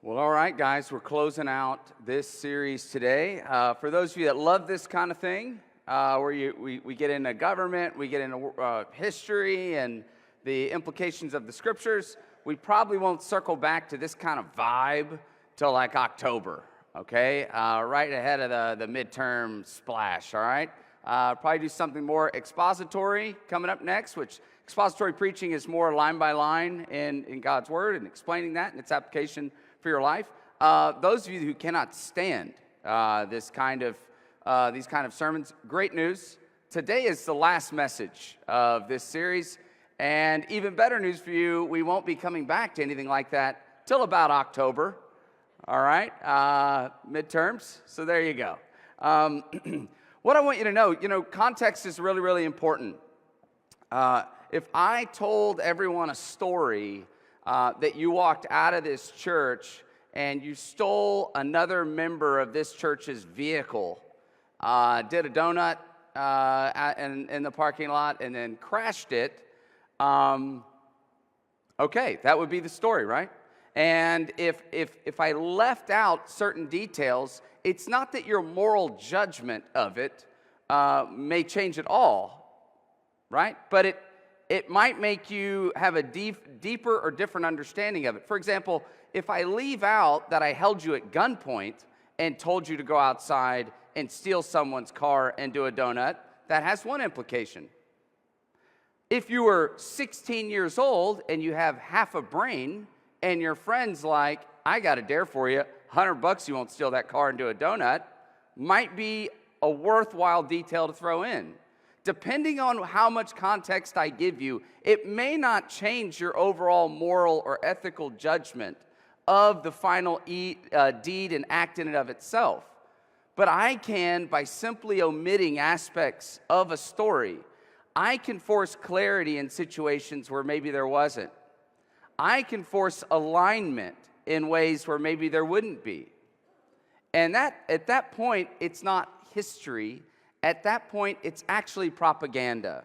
Well, all right, guys, we're closing out this series today. For those of you that love this kind of thing, where we get into government, we get into history and the implications of the scriptures, we probably won't circle back to this kind of vibe till like October, okay? Right ahead of the midterm splash, all right? Probably do something more expository coming up next, which expository preaching is more line by line in God's Word and explaining that and its application for your life. Those of you who cannot stand these kind of sermons, great news. Today is the last message of this series, and even better news for you, we won't be coming back to anything like that till about October. All right, midterms. So there you go. What I want you to know, context is really, really important. If I told everyone a story that you walked out of this church and you stole another member of this church's vehicle, did a donut in the parking lot, and then crashed it, okay, that would be the story, right? And if I left out certain details, it's not that your moral judgment of it may change at all, right? But it might make you have a deeper or different understanding of it. For example, if I leave out that I held you at gunpoint and told you to go outside and steal someone's car and do a donut, that has one implication. If you were 16 years old and you have half a brain and your friend's like, I got a dare for you, $100 you won't steal that car and do a donut, might be a worthwhile detail to throw in. Depending on how much context I give you, it may not change your overall moral or ethical judgment of the final deed and act in and of itself. But I can, by simply omitting aspects of a story, I can force clarity in situations where maybe there wasn't. I can force alignment in ways where maybe there wouldn't be. And at that point, it's not history. At that point, it's actually propaganda.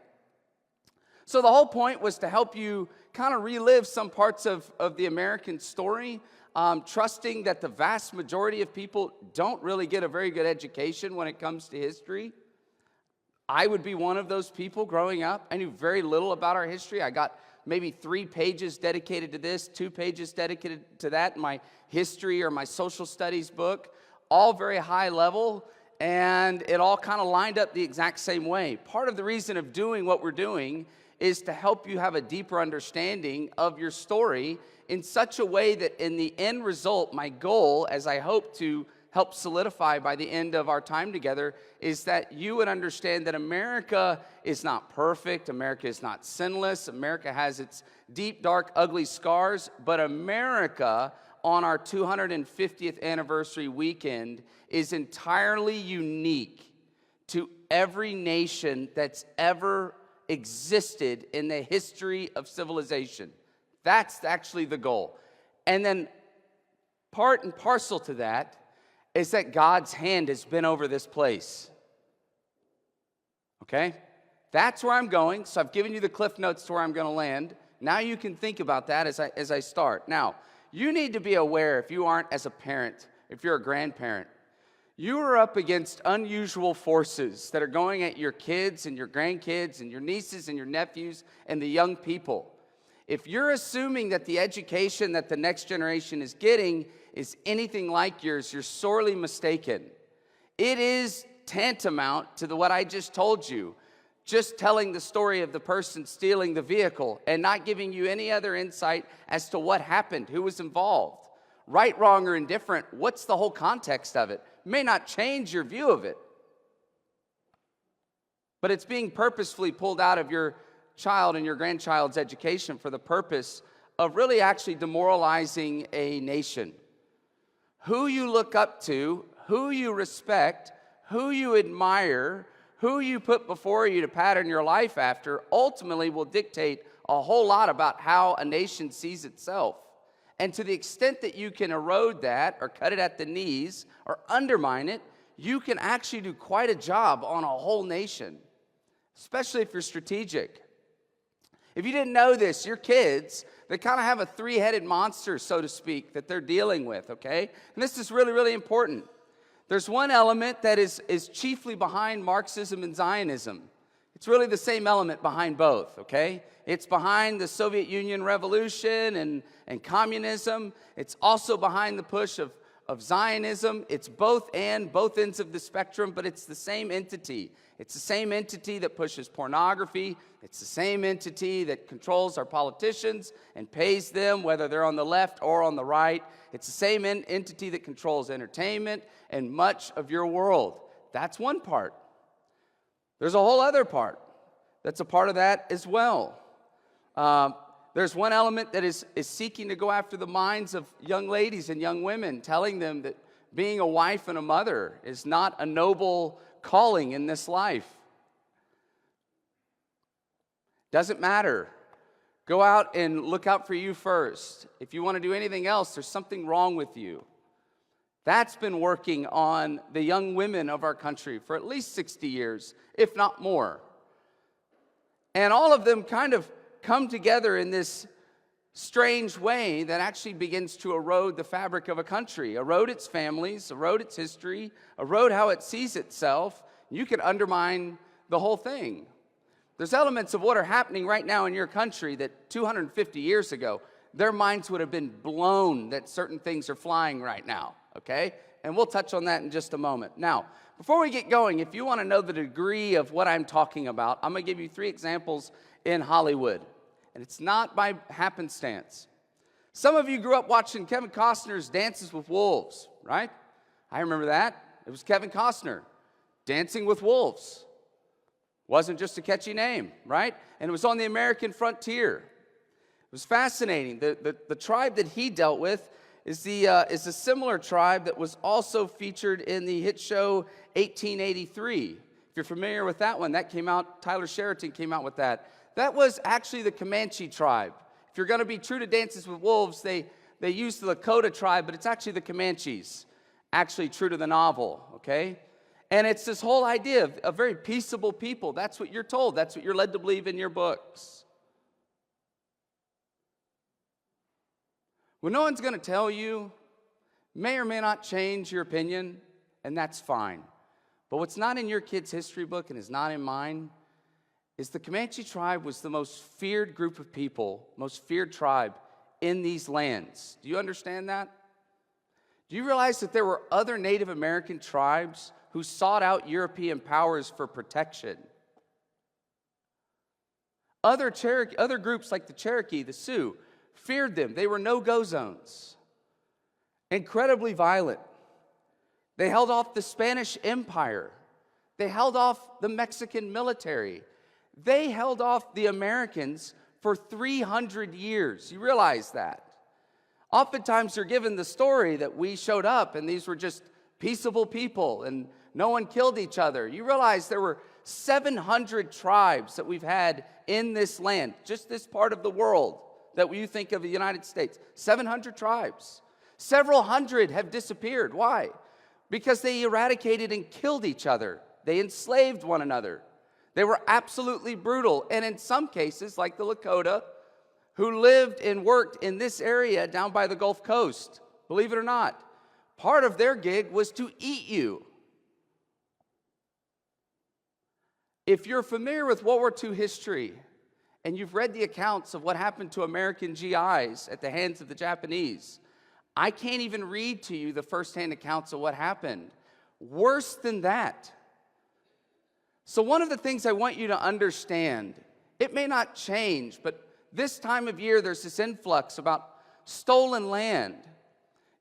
So the whole point was to help you kind of relive some parts of the American story, trusting that the vast majority of people don't really get a very good education when it comes to history. I would be one of those people growing up. I knew very little about our history. I got maybe 3 pages dedicated to this, 2 pages dedicated to that in my history or my social studies book, all very high level. And it all kind of lined up the exact same way. Part of the reason of doing what we're doing is to help you have a deeper understanding of your story in such a way that in the end result, my goal, as I hope to help solidify by the end of our time together, is that you would understand that America is not perfect, America is not sinless, America has its deep, dark, ugly scars, but America on our 250th anniversary weekend is entirely unique to every nation that's ever existed in the history of civilization. That's actually the goal. And then part and parcel to that is that God's hand has been over this place. Okay? That's where I'm going. So I've given you the cliff notes to where I'm going to land. Now you can think about that as I start. Now, you need to be aware, if you aren't as a parent, if you're a grandparent, you are up against unusual forces that are going at your kids and your grandkids and your nieces and your nephews and the young people. If you're assuming that the education that the next generation is getting is anything like yours, you're sorely mistaken. It is tantamount to what I just told you. Just telling the story of the person stealing the vehicle and not giving you any other insight as to what happened, who was involved. Right, wrong, or indifferent, what's the whole context of it? May not change your view of it. But it's being purposefully pulled out of your child and your grandchild's education for the purpose of really actually demoralizing a nation. Who you look up to, who you respect, who you admire, who you put before you to pattern your life after ultimately will dictate a whole lot about how a nation sees itself. And to the extent that you can erode that or cut it at the knees or undermine it, you can actually do quite a job on a whole nation, especially if you're strategic. If you didn't know this, your kids, they kind of have a three-headed monster, so to speak, that they're dealing with, okay? And this is really, really important. There's one element that is chiefly behind Marxism and Zionism. It's really the same element behind both, okay? It's behind the Soviet Union revolution and communism. It's also behind the push of Zionism. It's both ends of the spectrum, but it's the same entity. It's the same entity that pushes pornography. It's the same entity that controls our politicians and pays them, whether they're on the left or on the right. It's the same entity that controls entertainment and much of your world. That's one part. There's a whole other part that's a part of that as well. There's one element that is seeking to go after the minds of young ladies and young women, telling them that being a wife and a mother is not a noble calling in this life. Doesn't matter. Go out and look out for you first. If you want to do anything else, there's something wrong with you. That's been working on the young women of our country for at least 60 years, if not more. And all of them kind of come together in this strange way that actually begins to erode the fabric of a country, erode its families, erode its history, erode how it sees itself. You could undermine the whole thing. There's elements of what are happening right now in your country that 250 years ago, their minds would have been blown that certain things are flying right now, okay? And we'll touch on that in just a moment. Now, before we get going, if you want to know the degree of what I'm talking about, I'm going to give you 3 examples in Hollywood. And it's not by happenstance. Some of you grew up watching Kevin Costner's Dances with Wolves, right? I remember that. It was Kevin Costner, Dancing with Wolves. Wasn't just a catchy name, right? And it was on the American frontier. It was fascinating. The tribe that he dealt with is a similar tribe that was also featured in the hit show 1883. If you're familiar with that one, that came out, Tyler Sheridan came out with that. That was actually the Comanche tribe. If you're going to be true to Dances with Wolves, they use the Lakota tribe, but it's actually the Comanches, actually true to the novel, okay? And it's this whole idea of a very peaceable people. That's what you're told. That's what you're led to believe in your books. Well, no one's going to tell you, may or may not change your opinion, and that's fine. But what's not in your kid's history book and is not in mine is the Comanche tribe was the most feared group of people, most feared tribe in these lands. Do you understand that? Do you realize that there were other Native American tribes who sought out European powers for protection? Other groups like the Cherokee, the Sioux, feared them. They were no-go zones. Incredibly violent. They held off the Spanish Empire. They held off the Mexican military. They held off the Americans for 300 years. You realize that? Oftentimes they're given the story that we showed up and these were just peaceable people and no one killed each other. You realize there were 700 tribes that we've had in this land, just this part of the world that you think of the United States. 700 tribes. Several hundred have disappeared. Why? Because they eradicated and killed each other. They enslaved one another. They were absolutely brutal. And in some cases, like the Lakota, who lived and worked in this area down by the Gulf Coast, believe it or not, part of their gig was to eat you. If you're familiar with World War II history, and you've read the accounts of what happened to American GIs at the hands of the Japanese, I can't even read to you the firsthand accounts of what happened. Worse than that. So one of the things I want you to understand, it may not change, but this time of year there's this influx about stolen land.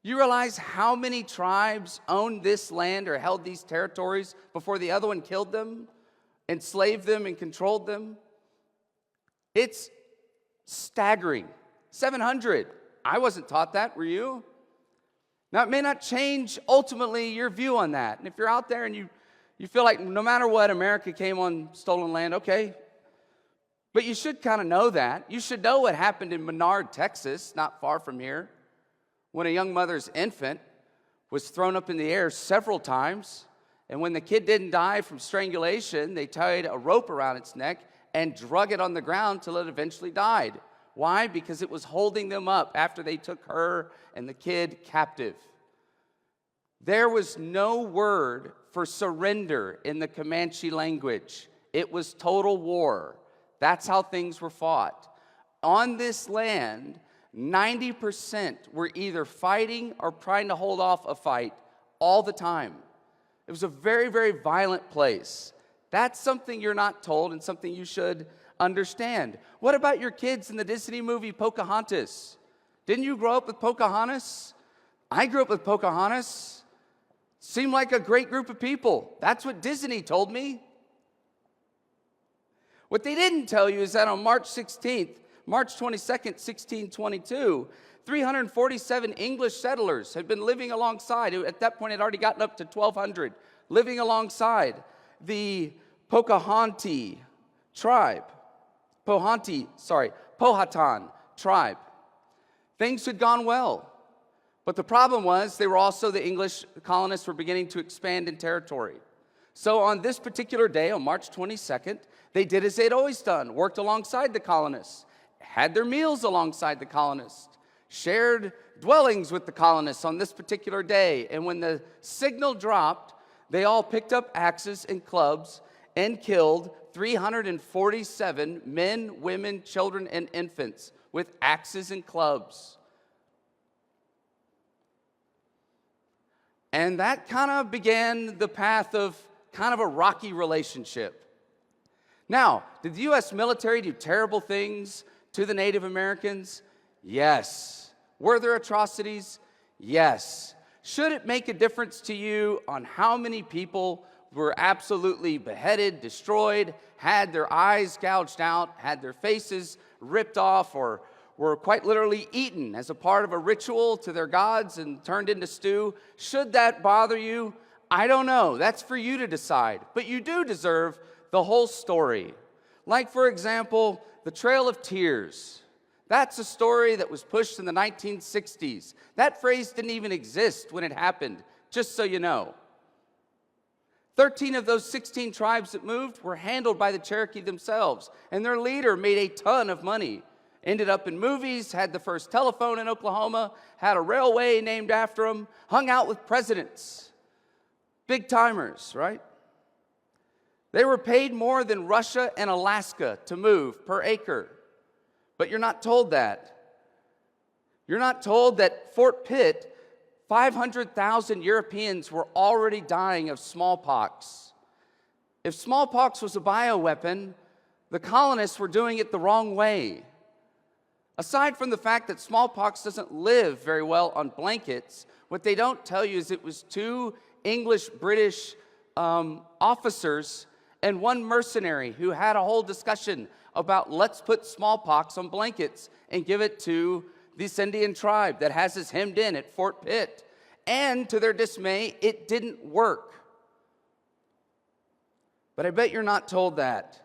You realize how many tribes owned this land or held these territories before the other one killed them, enslaved them, and controlled them? It's staggering. 700. I wasn't taught that, were you? Now, it may not change ultimately your view on that. And if you're out there and you feel like no matter what, America came on stolen land, okay. But you should kind of know that. You should know what happened in Menard, Texas, not far from here, when a young mother's infant was thrown up in the air several times. And when the kid didn't die from strangulation, they tied a rope around its neck and drug it on the ground till it eventually died. Why? Because it was holding them up after they took her and the kid captive. There was no word for surrender in the Comanche language. It was total war. That's how things were fought. On this land, 90% were either fighting or trying to hold off a fight all the time. It was a very, very violent place. That's something you're not told and something you should understand. What about your kids in the Disney movie Pocahontas? Didn't you grow up with Pocahontas? I grew up with Pocahontas. Seemed like a great group of people. That's what Disney told me. What they didn't tell you is that on March 22nd, 1622, 347 English settlers had been living alongside, who at that point had already gotten up to 1,200, living alongside the Powhatan tribe. Things had gone well. But the problem was the English colonists were beginning to expand in territory. So on this particular day, on March 22nd, they did as they'd always done, worked alongside the colonists, had their meals alongside the colonists, shared dwellings with the colonists on this particular day. And when the signal dropped, they all picked up axes and clubs and killed 347 men, women, children, and infants with axes and clubs. And that kind of began the path of kind of a rocky relationship. Now, did the U.S. military do terrible things to the Native Americans? Yes. Were there atrocities? Yes. Should it make a difference to you on how many people were absolutely beheaded, destroyed, had their eyes gouged out, had their faces ripped off, or were quite literally eaten as a part of a ritual to their gods and turned into stew? Should that bother you? I don't know. That's for you to decide. But you do deserve the whole story. Like, for example, the Trail of Tears. That's a story that was pushed in the 1960s. That phrase didn't even exist when it happened, just so you know. 13 of those 16 tribes that moved were handled by the Cherokee themselves, and their leader made a ton of money. Ended up in movies, had the first telephone in Oklahoma, had a railway named after him, hung out with presidents. Big timers, right? They were paid more than Russia and Alaska to move per acre. But you're not told that. You're not told that Fort Pitt, 500,000 Europeans were already dying of smallpox. If smallpox was a bioweapon, the colonists were doing it the wrong way. Aside from the fact that smallpox doesn't live very well on blankets, what they don't tell you is it was 2 English-British officers and 1 mercenary who had a whole discussion about let's put smallpox on blankets and give it to this Indian tribe that has us hemmed in at Fort Pitt. And to their dismay, it didn't work. But I bet you're not told that.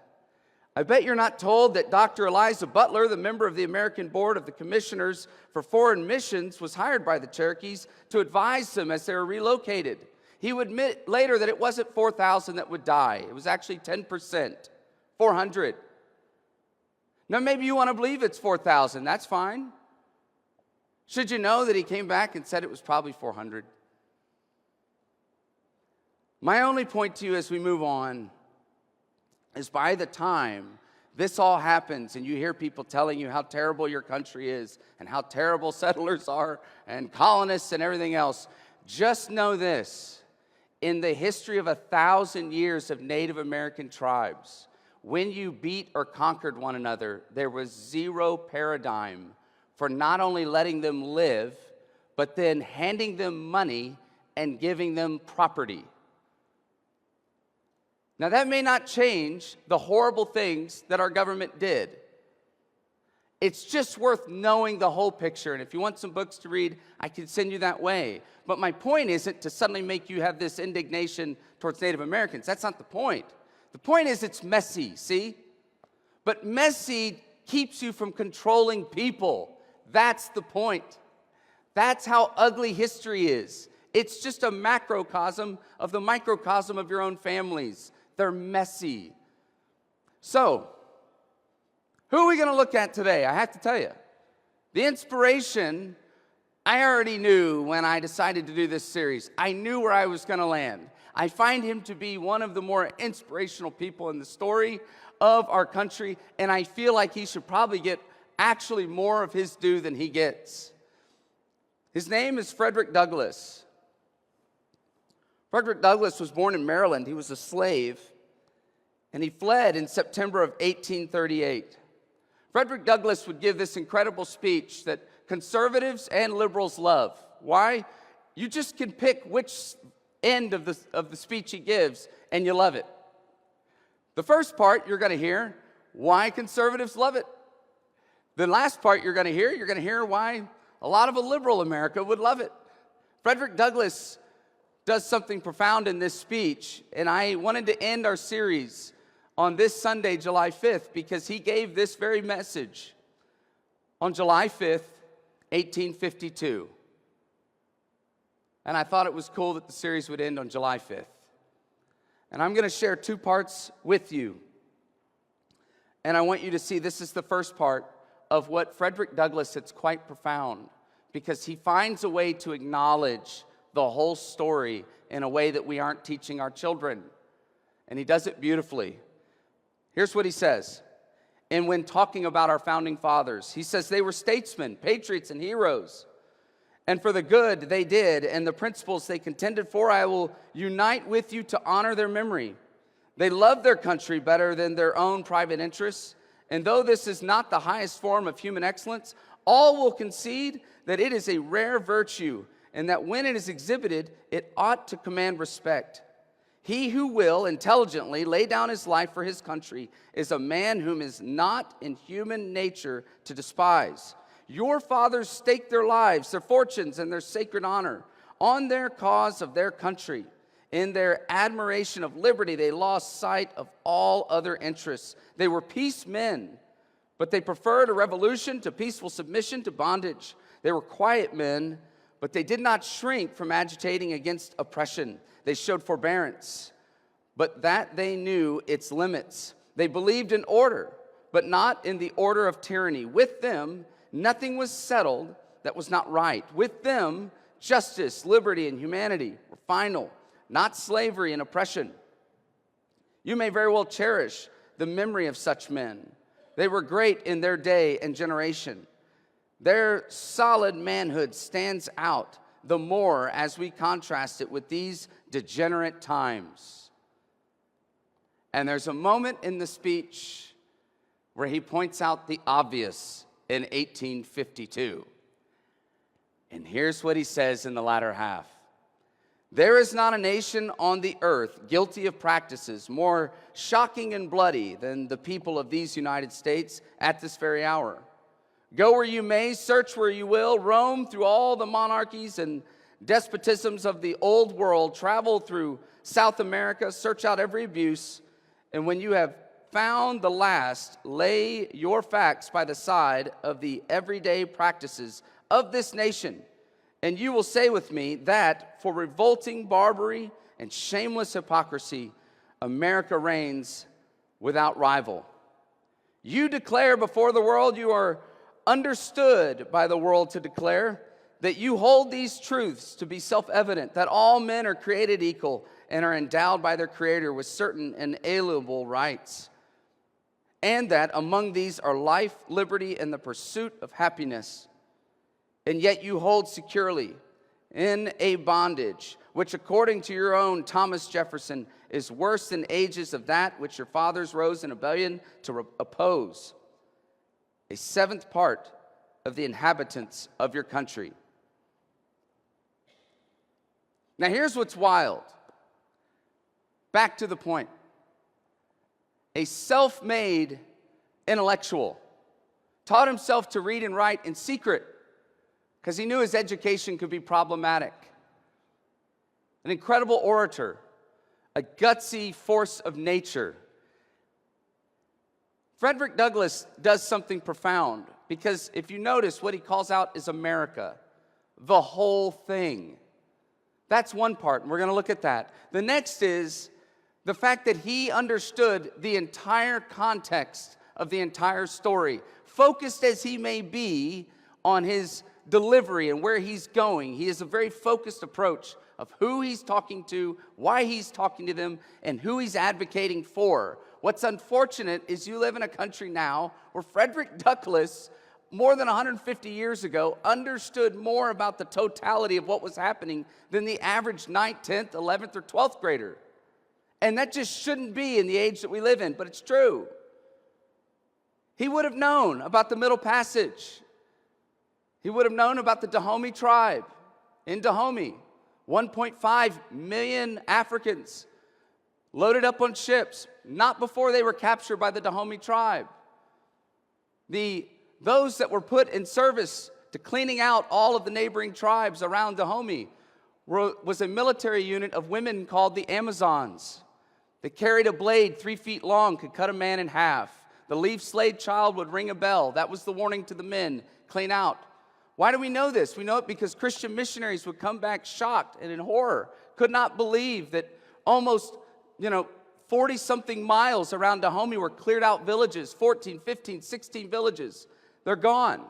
I bet you're not told that Dr. Eliza Butler, the member of the American Board of the Commissioners for Foreign Missions, was hired by the Cherokees to advise them as they were relocated. He would admit later that it wasn't 4,000 that would die. It was actually 10%, 400. Now, maybe you want to believe it's 4,000. That's fine. Should you know that he came back and said it was probably 400? My only point to you as we move on is by the time this all happens and you hear people telling you how terrible your country is and how terrible settlers are and colonists and everything else, just know this. In the history of 1,000 years of Native American tribes, when you beat or conquered one another, there was zero paradigm for not only letting them live, but then handing them money and giving them property. Now, that may not change the horrible things that our government did. It's just worth knowing the whole picture. And if you want some books to read, I can send you that way. But my point isn't to suddenly make you have this indignation towards Native Americans. That's not the point. The point is it's messy, see? But messy keeps you from controlling people. That's the point. That's how ugly history is. It's just a macrocosm of the microcosm of your own families. They're messy. So, Who are we going to look at today? I have to tell you, the inspiration I already knew when I decided to do this series. I knew where I was going to land. I find him to be one of the more inspirational people in the story of our country, and I feel like he should probably get actually more of his due than he gets. His name is Frederick Douglass. Frederick Douglass was born in Maryland. He was a slave, and he fled in September of 1838. Frederick Douglass would give this incredible speech that conservatives and liberals love. Why? You just can pick which end of the speech he gives, and you love it. The first part you're going to hear why conservatives love it. The last part you're going to hear why a lot of a liberal America would love it. Frederick Douglass does something profound in this speech, and I wanted to end our series on this Sunday, July 5th, because he gave this very message on July 5th, 1852. And I thought it was cool that the series would end on July 5th. And I'm going to share two parts with you. And I want you to see this is the first part of what Frederick Douglass, it's quite profound, because he finds a way to acknowledge the whole story in a way that we aren't teaching our children. And he does it beautifully. Here's what he says. And when talking about our founding fathers, he says they were statesmen, patriots, and heroes. And for the good they did and the principles they contended for, I will unite with you to honor their memory. They loved their country better than their own private interests. And though this is not the highest form of human excellence, all will concede that it is a rare virtue, and that when it is exhibited, it ought to command respect. He who will intelligently lay down his life for his country is a man whom is not in human nature to despise. Your fathers staked their lives, their fortunes, and their sacred honor on their cause of their country. In their admiration of liberty, they lost sight of all other interests. They were peace men, but they preferred a revolution to peaceful submission to bondage. They were quiet men, but they did not shrink from agitating against oppression. They showed forbearance, but that they knew its limits. They believed in order, but not in the order of tyranny. With them, nothing was settled that was not right. With them, justice, liberty, and humanity were final, not slavery and oppression. You may very well cherish the memory of such men. They were great in their day and generation. Their solid manhood stands out the more as we contrast it with these degenerate times. And there's a moment in the speech where he points out the obvious in 1852. And here's what he says in the latter half. There is not a nation on the earth guilty of practices more shocking and bloody than the people of these United States at this very hour. Go where you may, search where you will, roam through all the monarchies and despotisms of the old world, travel through South America, search out every abuse, and when you have found the last, lay your facts by the side of the everyday practices of this nation, and you will say with me that for revolting barbarity and shameless hypocrisy, America reigns without rival. You declare before the world, you are understood by the world to declare that you hold these truths to be self-evident, that all men are created equal and are endowed by their Creator with certain inalienable rights, and that among these are life, liberty, and the pursuit of happiness. And yet you hold securely in a bondage, which according to your own Thomas Jefferson is worse than ages of that which your fathers rose in rebellion to oppose. A seventh part of the inhabitants of your country. Now here's what's wild. Back to the point. A self-made intellectual taught himself to read and write in secret because he knew his education could be problematic. An incredible orator, a gutsy force of nature. Frederick Douglass does something profound because if you notice, what he calls out is America, the whole thing. That's one part, and we're going to look at that. The next is the fact that he understood the entire context of the entire story. Focused as he may be on his delivery and where he's going, he has a very focused approach of who he's talking to, why he's talking to them, and who he's advocating for. What's unfortunate is you live in a country now where Frederick Douglass, more than 150 years ago, understood more about the totality of what was happening than the average 9th, 10th, 11th, or 12th grader. And that just shouldn't be in the age that we live in, but it's true. He would have known about the Middle Passage. He would have known about the Dahomey tribe in Dahomey. 1.5 million Africans loaded up on ships, not before they were captured by the Dahomey tribe. Those that were put in service to cleaning out all of the neighboring tribes around Dahomey was a military unit of women called the Amazons. They carried a blade 3 feet long, could cut a man in half. The leaf-slayed child would ring a bell. That was the warning to the men, clean out. Why do we know this? We know it because Christian missionaries would come back shocked and in horror, could not believe that almost, 40-something miles around Dahomey were cleared out villages, 14, 15, 16 villages. They're gone.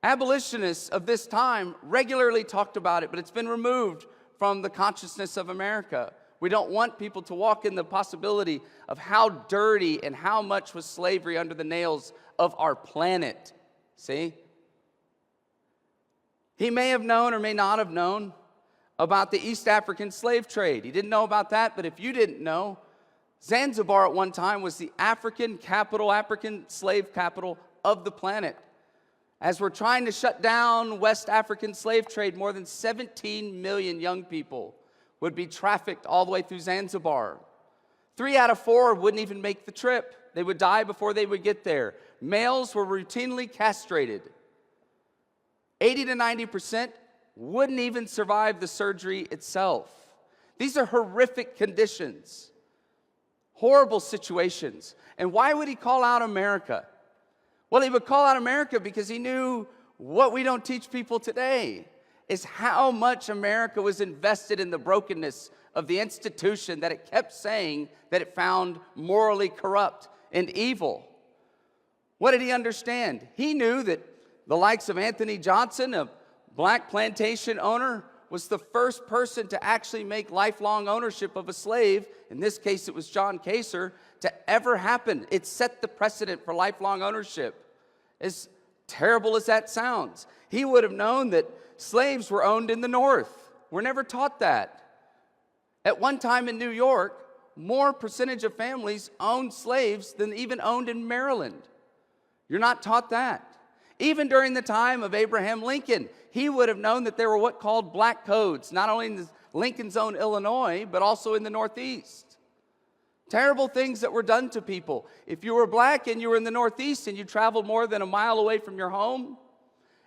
Abolitionists of this time regularly talked about it, but it's been removed from the consciousness of America. We don't want people to walk in the possibility of how dirty and how much was slavery under the nails of our planet. See? He may have known or may not have known about the East African slave trade. He didn't know about that, but if you didn't know, Zanzibar at one time was the African slave capital of the planet. As we're trying to shut down West African slave trade, more than 17 million young people would be trafficked all the way through Zanzibar. 3 out of 4 wouldn't even make the trip. They would die before they would get there. Males were routinely castrated. 80 to 90% wouldn't even survive the surgery itself. These are horrific conditions, horrible situations. And why would he call out America? Well, he would call out America because he knew what we don't teach people today is how much America was invested in the brokenness of the institution that it kept saying that it found morally corrupt and evil. What did he understand? He knew that the likes of Anthony Johnson, a black plantation owner, was the first person to actually make lifelong ownership of a slave, in this case it was John Kaser, to ever happen. It set the precedent for lifelong ownership. As terrible as that sounds, he would have known that slaves were owned in the North. We're never taught that. At one time in New York, more percentage of families owned slaves than even owned in Maryland. You're not taught that. Even during the time of Abraham Lincoln, he would have known that there were what called black codes, not only in Lincoln's own Illinois, but also in the Northeast. Terrible things that were done to people. If you were black and you were in the Northeast and you traveled more than a mile away from your home,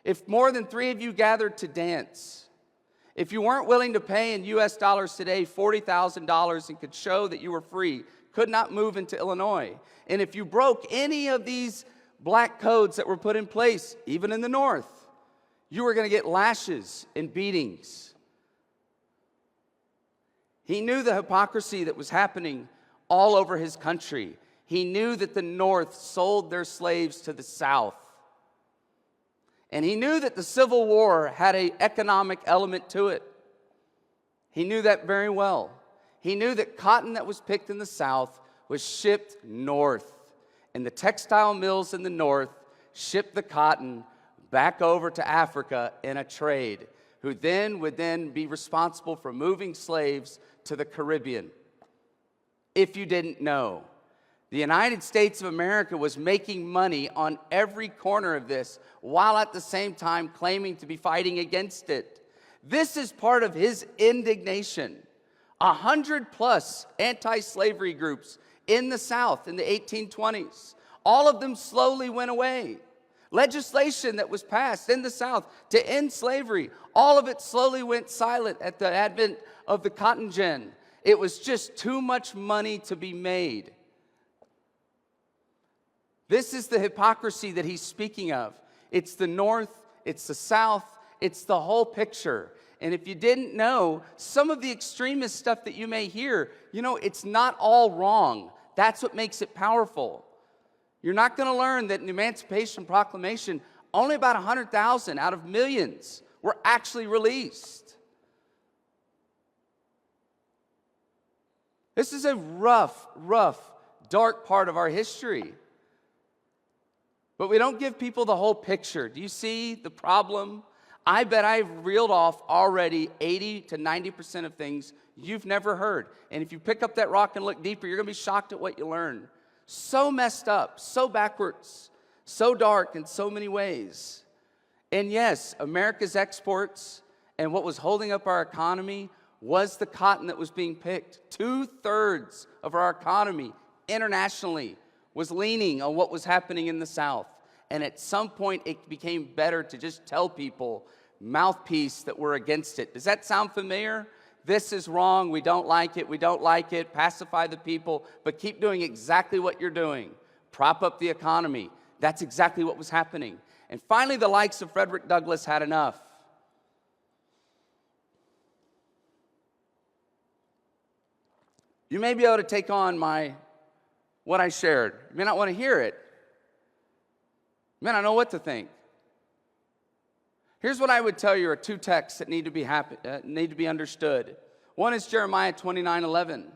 if more than 3 of you gathered to dance, if you weren't willing to pay in U.S. dollars today $40,000 and could show that you were free, could not move into Illinois, and if you broke any of these black codes that were put in place, even in the North, you were going to get lashes and beatings. He knew the hypocrisy that was happening all over his country. He knew that the North sold their slaves to the South. And he knew that the Civil War had an economic element to it. He knew that very well. He knew that cotton that was picked in the South was shipped north. And the textile mills in the North shipped the cotton back over to Africa in a trade, who then would be responsible for moving slaves to the Caribbean. If you didn't know, the United States of America was making money on every corner of this, while at the same time claiming to be fighting against it. This is part of his indignation. 100+ anti-slavery groups in the South in the 1820s. All of them slowly went away. Legislation that was passed in the South to end slavery, all of it slowly went silent at the advent of the cotton gin. It was just too much money to be made. This is the hypocrisy that he's speaking of. It's the North, it's the South, it's the whole picture. And if you didn't know, some of the extremist stuff that you may hear, it's not all wrong. That's what makes it powerful. You're not going to learn that in the Emancipation Proclamation, only about 100,000 out of millions were actually released. This is a rough, dark part of our history. But we don't give people the whole picture. Do you see the problem? I bet I've reeled off already 80 to 90% of things you've never heard. And if you pick up that rock and look deeper, you're going to be shocked at what you learn. So messed up, so backwards, so dark in so many ways. And yes, America's exports and what was holding up our economy was the cotton that was being picked. 2/3 of our economy internationally was leaning on what was happening in the South. And at some point, it became better to just tell people, mouthpiece, that we're against it. Does that sound familiar? This is wrong. We don't like it. We don't like it. Pacify the people, but keep doing exactly what you're doing. Prop up the economy. That's exactly what was happening. And finally, the likes of Frederick Douglass had enough. You may be able to take on what I shared. You may not want to hear it. You may not know what to think. Here's what I would tell you are two texts that need to be understood. One is Jeremiah 29:11,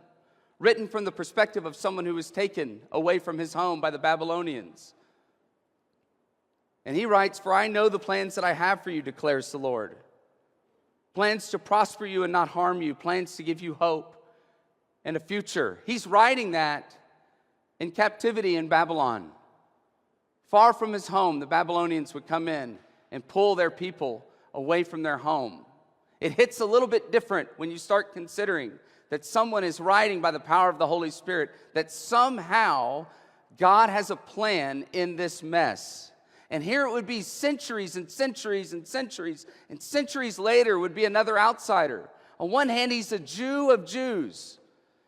written from the perspective of someone who was taken away from his home by the Babylonians. And he writes, "For I know the plans that I have for you, declares the Lord. Plans to prosper you and not harm you, plans to give you hope and a future." He's writing that in captivity in Babylon. Far from his home, the Babylonians would come in and pull their people away from their home. It hits a little bit different when you start considering that someone is writing by the power of the Holy Spirit, that somehow God has a plan in this mess. And here it would be centuries and centuries and centuries, and centuries later would be another outsider. On one hand, he's a Jew of Jews.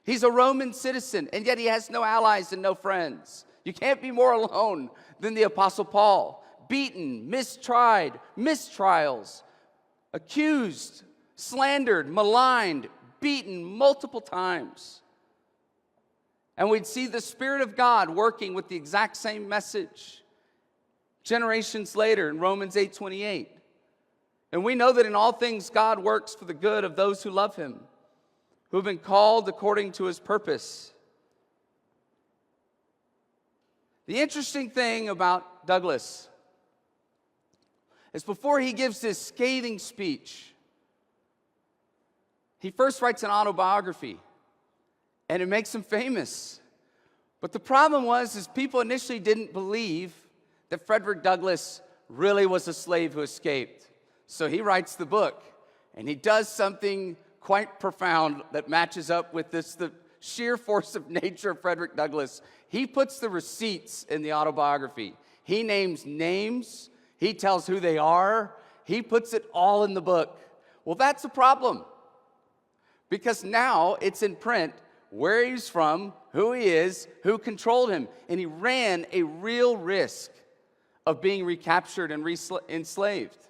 He's a Roman citizen, and yet he has no allies and no friends. You can't be more alone than the Apostle Paul. Beaten, mistried, mistrials, accused, slandered, maligned, beaten multiple times. And we'd see the Spirit of God working with the exact same message generations later in Romans 8:28. And we know that in all things God works for the good of those who love him, who have been called according to his purpose. The interesting thing about Douglass is before he gives this scathing speech, he first writes an autobiography, and it makes him famous. But the problem was people initially didn't believe that Frederick Douglass really was a slave who escaped. So he writes the book, and he does something quite profound that matches up with the sheer force of nature of Frederick Douglass. He puts the receipts in the autobiography. He names names. He tells who they are. He puts it all in the book. Well, that's a problem, because now it's in print where he's from, who he is, who controlled him, and he ran a real risk of being recaptured and enslaved.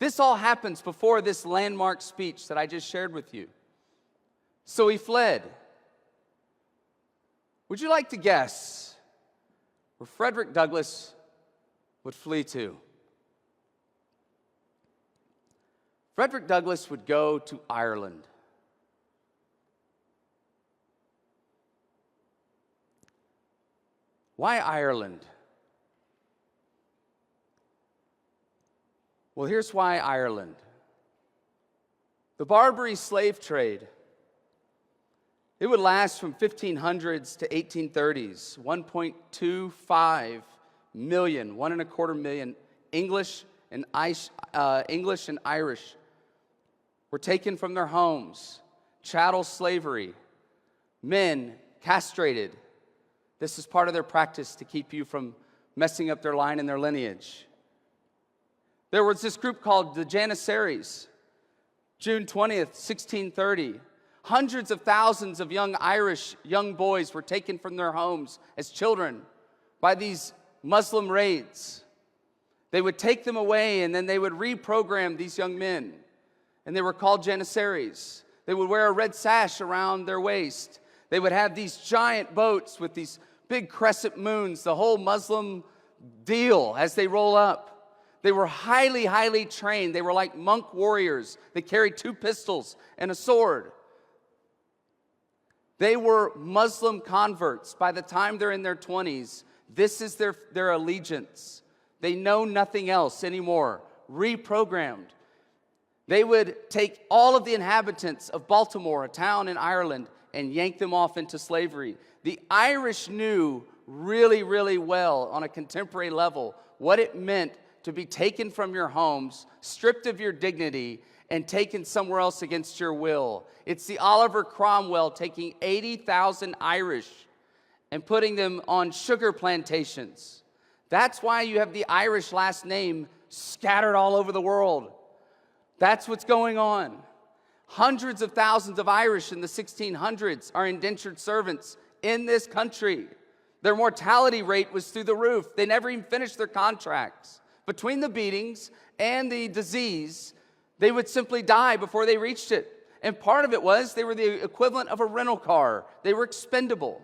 This all happens before this landmark speech that I just shared with you. So he fled. Would you like to guess where Frederick Douglass would flee to? Frederick Douglass would go to Ireland. Why Ireland? Well, here's why Ireland. The Barbary slave trade, it would last from 1500s to 1830s. 1.25 million, 1.25 million English and Irish were taken from their homes. Chattel slavery, men castrated. This is part of their practice to keep you from messing up their line and their lineage. There was this group called the Janissaries. June 20th, 1630. Hundreds of thousands of young Irish young boys were taken from their homes as children by these Muslim raids. They would take them away, and then they would reprogram these young men, and they were called Janissaries. They would wear a red sash around their waist. They would have these giant boats with these big crescent moons, the whole Muslim deal as they roll up. They were highly, highly trained. They were like monk warriors. They carried 2 pistols and a sword. They were Muslim converts. By the time they're in their 20s, this is their allegiance. They know nothing else anymore. Reprogrammed. They would take all of the inhabitants of Baltimore, a town in Ireland, and yank them off into slavery. The Irish knew really, really well on a contemporary level what it meant to be taken from your homes, stripped of your dignity, and taken somewhere else against your will. It's the Oliver Cromwell taking 80,000 Irish and putting them on sugar plantations. That's why you have the Irish last name scattered all over the world. That's what's going on. Hundreds of thousands of Irish in the 1600s are indentured servants in this country. Their mortality rate was through the roof. They never even finished their contracts. Between the beatings and the disease, they would simply die before they reached it. And part of it was they were the equivalent of a rental car. They were expendable.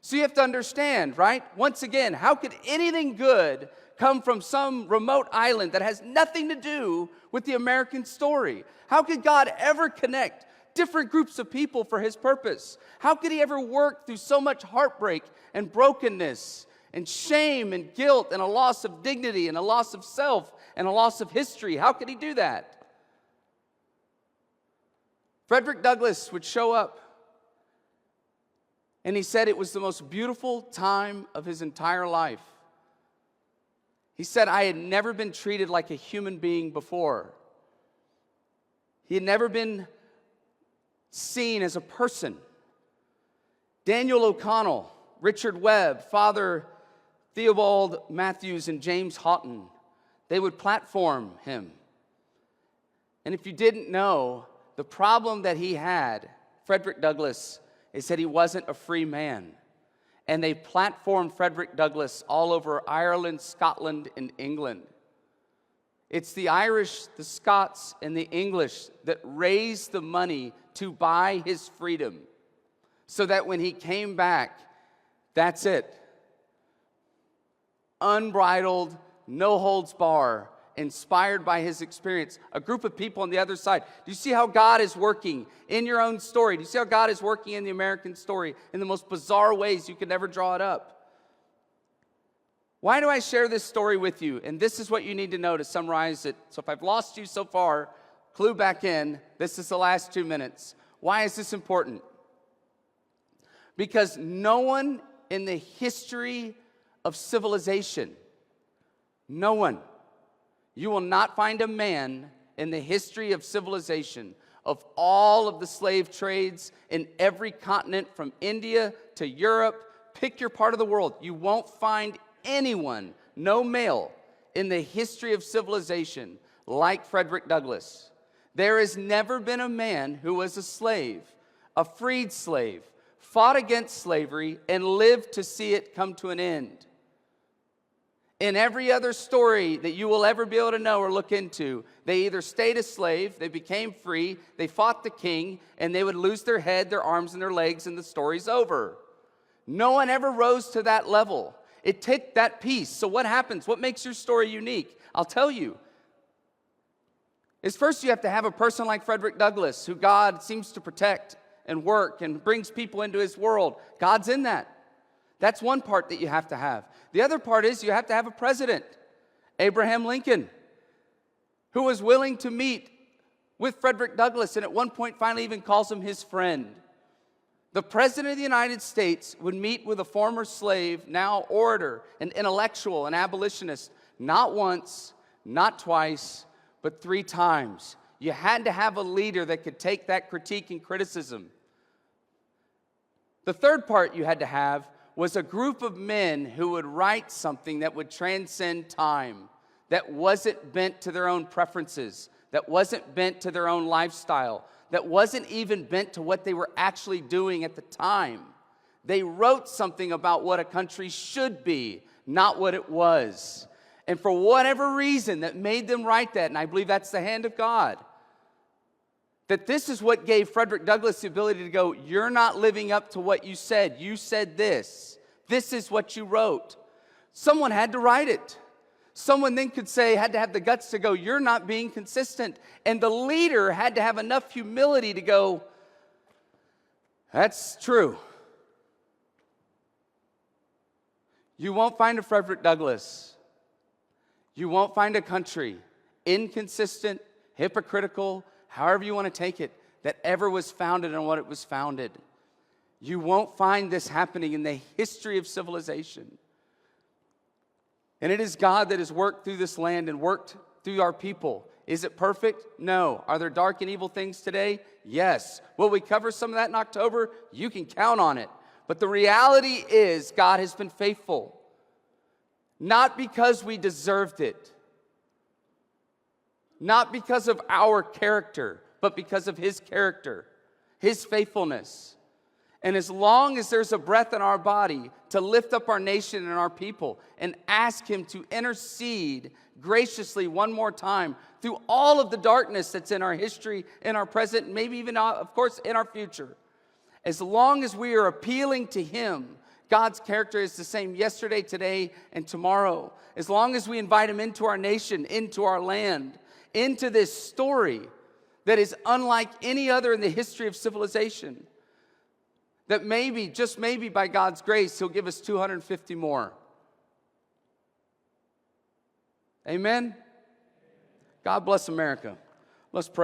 So you have to understand, right? Once again, how could anything good come from some remote island that has nothing to do with the American story? How could God ever connect different groups of people for his purpose? How could he ever work through so much heartbreak and brokenness and shame and guilt and a loss of dignity and a loss of self and a loss of history? How could he do that? Frederick Douglass would show up, and he said it was the most beautiful time of his entire life. He said, I had never been treated like a human being before. He had never been seen as a person. Daniel O'Connell, Richard Webb, Father Theobald Matthews, and James Houghton, they would platform him. And if you didn't know, the problem that he had, Frederick Douglass, is that he wasn't a free man. And they platformed Frederick Douglass all over Ireland, Scotland, and England. It's the Irish, the Scots, and the English that raised the money to buy his freedom, so that when he came back, that's it. Unbridled, no holds bar, inspired by his experience. A group of people on the other side. Do you see how God is working in your own story? Do you see how God is working in the American story in the most bizarre ways you could never draw it up? Why do I share this story with you? And this is what you need to know to summarize it. So if I've lost you so far, clue back in. This is the last 2 minutes. Why is this important? Because no one in the history of civilization, no one, you will not find a man in the history of civilization, of all of the slave trades in every continent from India to Europe, pick your part of the world. You won't find anyone, no male, in the history of civilization like Frederick Douglass. There has never been a man who was a slave, a freed slave, fought against slavery, and lived to see it come to an end. In every other story that you will ever be able to know or look into, they either stayed a slave, they became free, they fought the king, and they would lose their head, their arms, and their legs, and the story's over. No one ever rose to that level. It took that piece. So what happens? What makes your story unique? I'll tell you. Is first you have to have a person like Frederick Douglass, who God seems to protect and work and brings people into his world. God's in that. That's one part that you have to have. The other part is you have to have a president, Abraham Lincoln, who was willing to meet with Frederick Douglass and at one point finally even calls him his friend. The President of the United States would meet with a former slave, now orator, an intellectual, an abolitionist, not once, not twice, but 3 times. You had to have a leader that could take that critique and criticism. The third part you had to have was a group of men who would write something that would transcend time, that wasn't bent to their own preferences, that wasn't bent to their own lifestyle, that wasn't even bent to what they were actually doing at the time. They wrote something about what a country should be, not what it was. And for whatever reason that made them write that, and I believe that's the hand of God, That this is what gave Frederick Douglass the ability to go, you're not living up to what you said. You said this. This is what you wrote. Someone had to write it. Someone then could say, had to have the guts to go, you're not being consistent. And the leader had to have enough humility to go, that's true. You won't find a Frederick Douglass. You won't find a country inconsistent, hypocritical, however you want to take it, that ever was founded on what it was founded. You won't find this happening in the history of civilization. And it is God that has worked through this land and worked through our people. Is it perfect? No. Are there dark and evil things today? Yes. Will we cover some of that in October? You can count on it. But the reality is God has been faithful. Not because we deserved it. Not because of our character, but because of His character, His faithfulness. And as long as there's a breath in our body to lift up our nation and our people and ask Him to intercede graciously one more time through all of the darkness that's in our history, in our present, and maybe even, of course, in our future. As long as we are appealing to Him, God's character is the same yesterday, today, and tomorrow. As long as we invite Him into our nation, into our land, into this story that is unlike any other in the history of civilization, that maybe, just maybe by God's grace, He'll give us 250 more. Amen? God bless America. Let's pray.